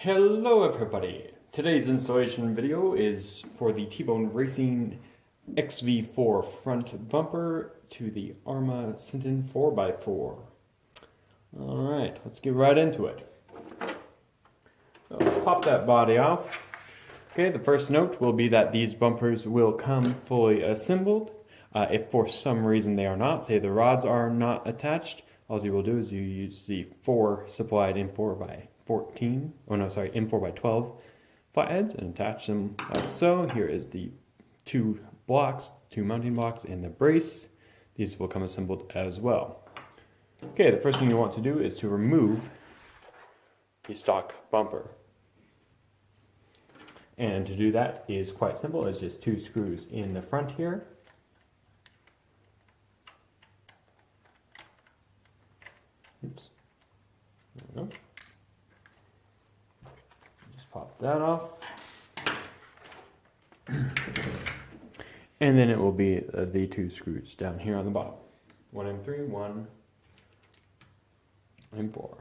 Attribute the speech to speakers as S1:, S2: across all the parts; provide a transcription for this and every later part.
S1: Hello everybody! Today's installation video is for the T-Bone Racing XV4 Front bumper to the Arrma Senton 4x4. Alright, let's get right into it. So let's pop that body off. Okay, the first note will be that these bumpers will come fully assembled. If for some reason they are not, say the rods are not attached, all you will do is you use the 4 supplied M4x14, M4x12 flatheads and attach them like so. Here is the two mounting blocks and the brace. These will come assembled as well. Okay, the first thing you want to do is to remove the stock bumper. And to do that is quite simple. It's just 2 screws in the front here. Oops. There we go. Just pop that off. And then it will be the 2 screws down here on the bottom. 1 M3, 1 M4.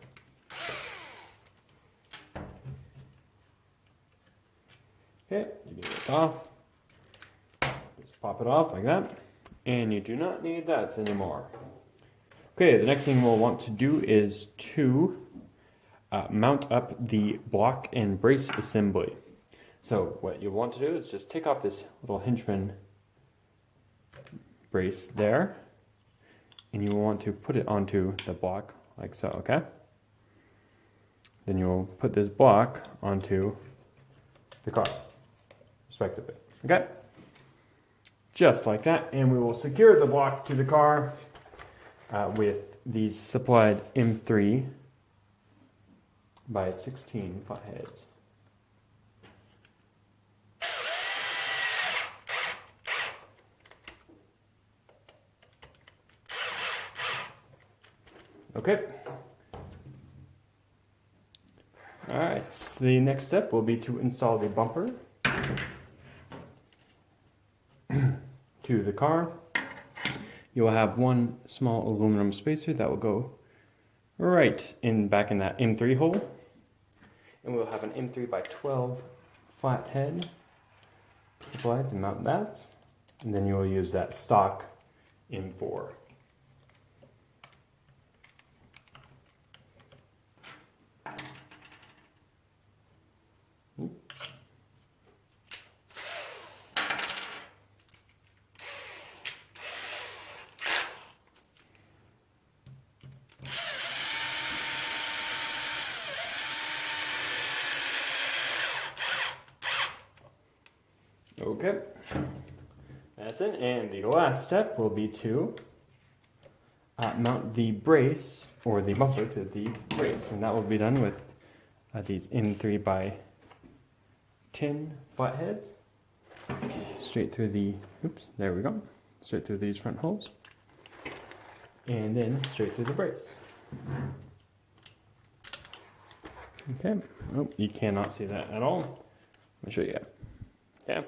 S1: Okay, you get this off. Just pop it off like that. And you do not need that anymore. Okay, the next thing we'll want to do is to mount up the block and brace assembly. So what you'll want to do is just take off this little hingeman brace there, and you will want to put it onto the block like so, okay? Then you'll put this block onto the car, respectively, okay? Just like that, and we will secure the block to the car with these supplied M3 by 16 flatheads. Okay. Alright, so the next step will be to install the bumper to the car. You will have one small aluminum spacer that will go right back in that M3 hole. And we'll have an M3x12 flathead supplied to mount that. And then you will use that stock M4. Okay, that's it. And the last step will be to mount the brace or the bumper to the brace, and that will be done with these M3x10 flatheads straight through the, there we go, straight through these front holes, and then straight through the brace. Okay, oh, you cannot see that at all. Let me show you. Okay.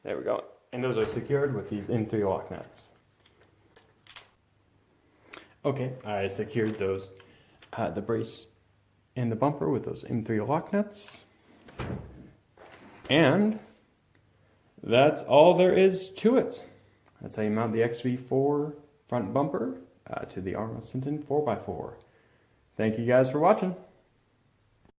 S1: There we go. And those are secured with these M3 lock nuts. Okay, I secured those, the brace and the bumper with those M3 lock nuts. And that's all there is to it. That's how you mount the XV4 front bumper to the Arrma Senton 4x4. Thank you guys for watching.